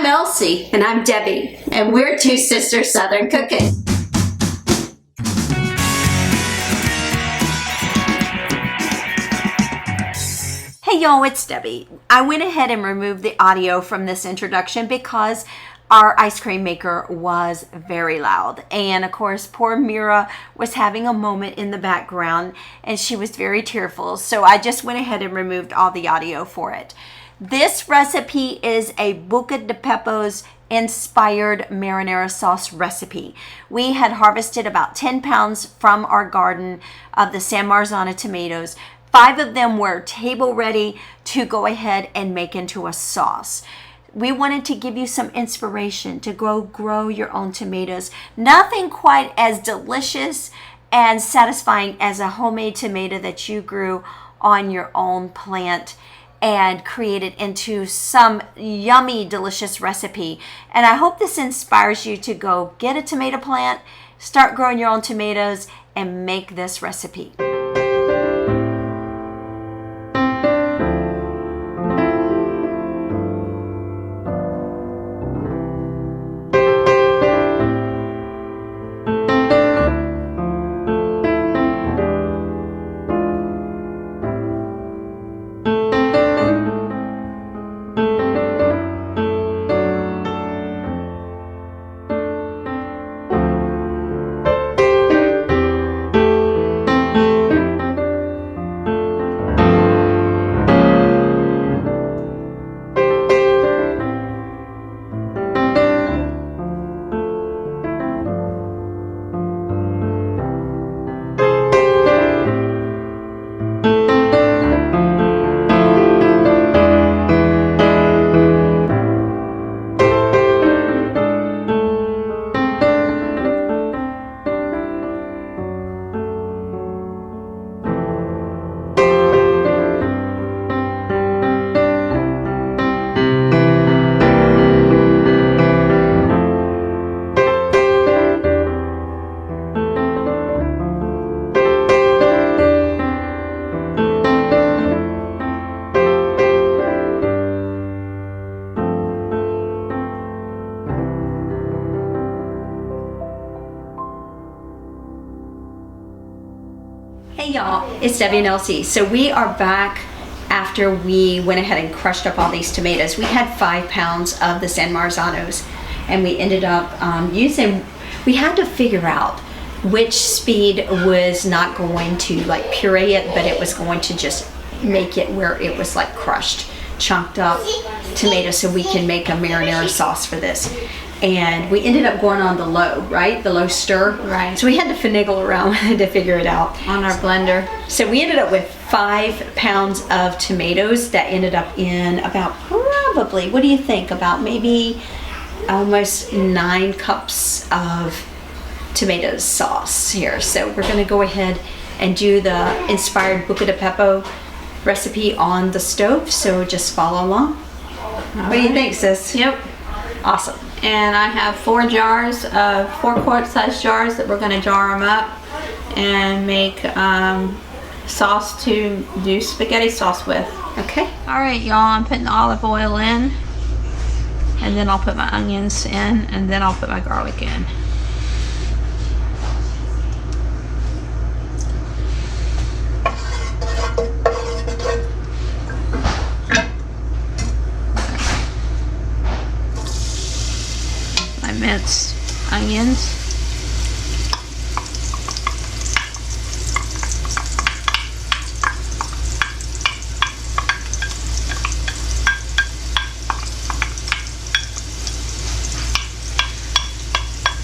I'm Elsie. And I'm Debbie. And we're Two Sisters Southern Cooking. Hey y'all, it's Debbie. I went ahead and removed the audio from this introduction because our ice cream maker was very loud. And of course, poor Mira was having a moment in the background and she was very tearful. So I just went ahead and removed all the audio for it. This recipe is a Bucca De Beppo's inspired marinara sauce recipe. We had harvested about 10 pounds from our garden of the San Marzano tomatoes. 5 of them were table ready to go ahead and make into a sauce. We wanted to give you some inspiration to go grow your own tomatoes. Nothing quite as delicious and satisfying as a homemade tomato that you grew on your own plant and created into some yummy, delicious recipe. And I hope this inspires you to go get a tomato plant, start growing your own tomatoes, and make this recipe. Hey y'all, it's Debbie and Elsie. So we are back after we went ahead and crushed up all these tomatoes. We had 5 pounds of the San Marzanos and we ended up we had to figure out which speed was not going to like puree it, but it was going to just make it where it was like crushed, chunked up tomato so we can make a marinara sauce for this. And we ended up going on the low, right? The low stir. Right. So we had to finagle around to figure it out. On our blender. So we ended up with 5 pounds of tomatoes that ended up in about probably, what do you think? About maybe almost 9 cups of tomato sauce here. So we're gonna go ahead and do the inspired Bucca De Beppo recipe on the stove. So just follow along. What do you think, sis? Yep. Awesome. And I have 4 jars of 4-quart size jars that we're going to jar them up and make sauce to do spaghetti sauce with. Okay. All right, y'all, I'm putting olive oil in, and then I'll put my onions in, and then I'll put my garlic in. Minced onions.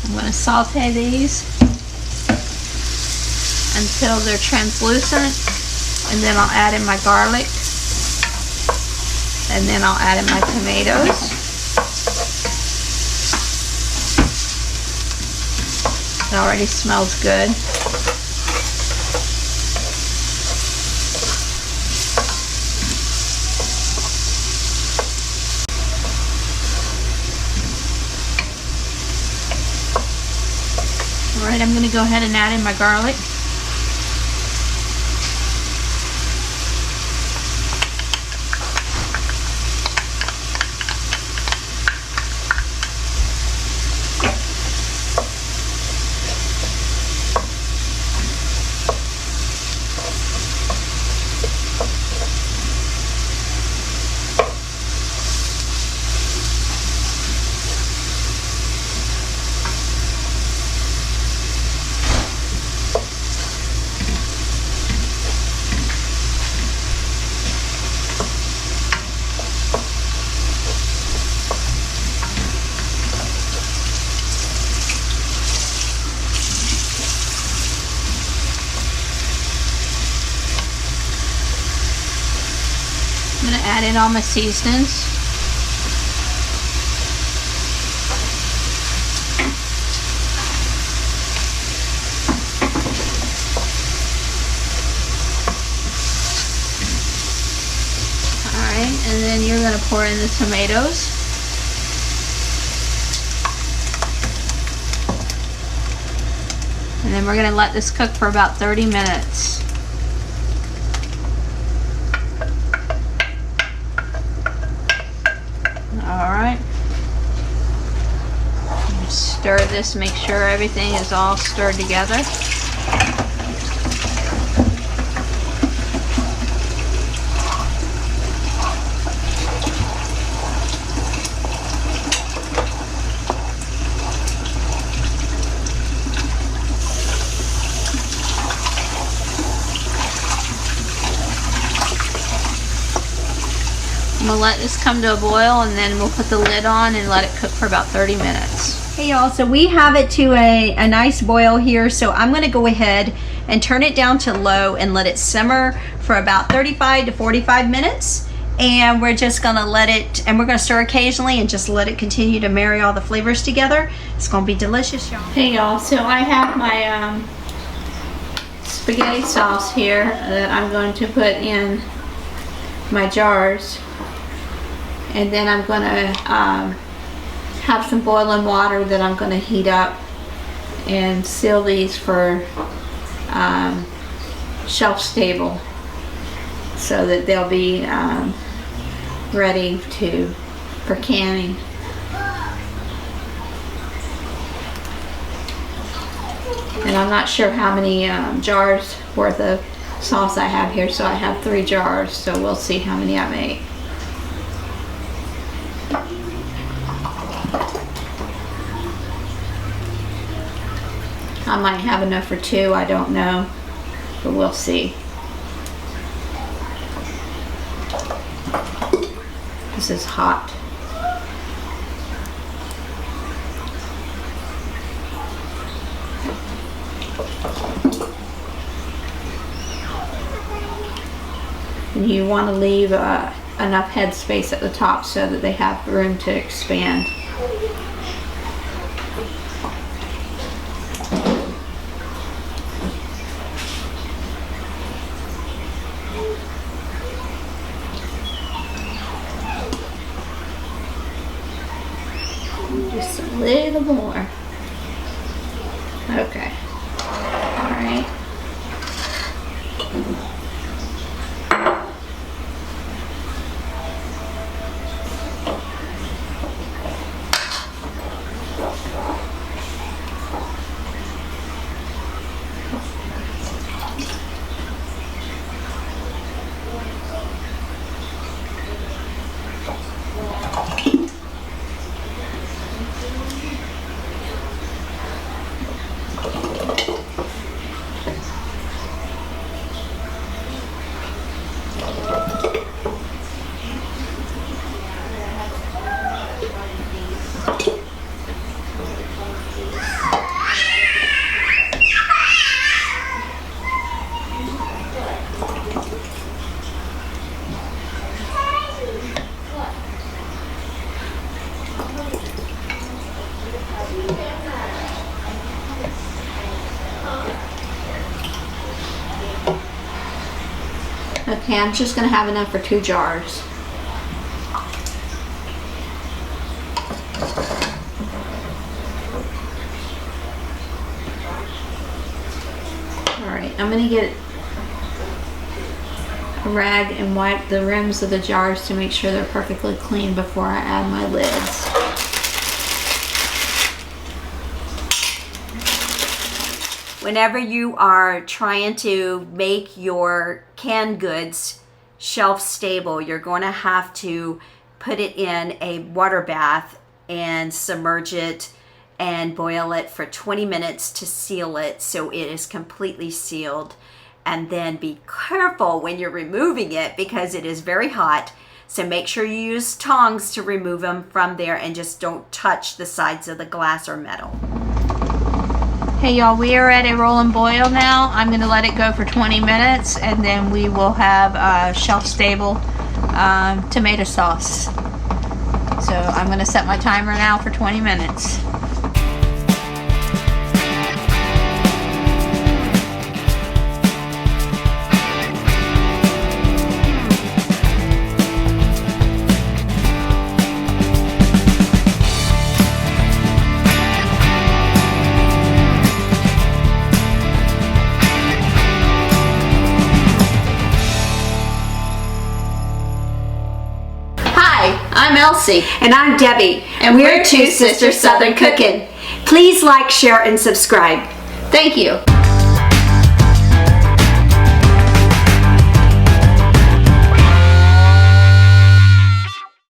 I'm going to saute these until they're translucent, and then I'll add in my garlic, and then I'll add in my tomatoes. It already smells good. All right, I'm going to go ahead and add in my garlic. add in all my seasonings. Alright, and then you're going to pour in the tomatoes. And then we're going to let this cook for about 30 minutes. Alright. Stir this, make sure everything is all stirred together. I'm gonna let this come to a boil, and then we'll put the lid on and let it cook for about 30 minutes. Hey y'all, so we have it to a nice boil here, so I'm gonna go ahead and turn it down to low and let it simmer for about 35 to 45 minutes. And we're just gonna let it, and we're gonna stir occasionally and just let it continue to marry all the flavors together. It's gonna be delicious, y'all. Hey y'all, so I have my spaghetti sauce here that I'm going to put in my jars. And then I'm going to have some boiling water that I'm going to heat up and seal these for shelf stable so that they'll be ready for canning. And I'm not sure how many jars worth of sauce I have here, so I have 3 jars, so we'll see how many I make. I might have enough for 2, I don't know, but we'll see. This is hot. And you want to leave enough head space at the top so that they have room to expand. Just a little more. Okay. All right. Okay, I'm just going to have enough for 2 jars. Alright, I'm going to get a rag and wipe the rims of the jars to make sure they're perfectly clean before I add my lids. Whenever you are trying to make your canned goods shelf stable, you're going to have to put it in a water bath and submerge it and boil it for 20 minutes to seal it so it is completely sealed. And then be careful when you're removing it because it is very hot. So make sure you use tongs to remove them from there and just don't touch the sides of the glass or metal. Hey y'all, we are at a rolling boil now. I'm going to let it go for 20 minutes and then we will have shelf stable tomato sauce. So I'm going to set my timer now for 20 minutes. Hi, I'm Elsie. And I'm Debbie. And we're Two Sisters Southern Cooking. Please like, share, and subscribe. Thank you.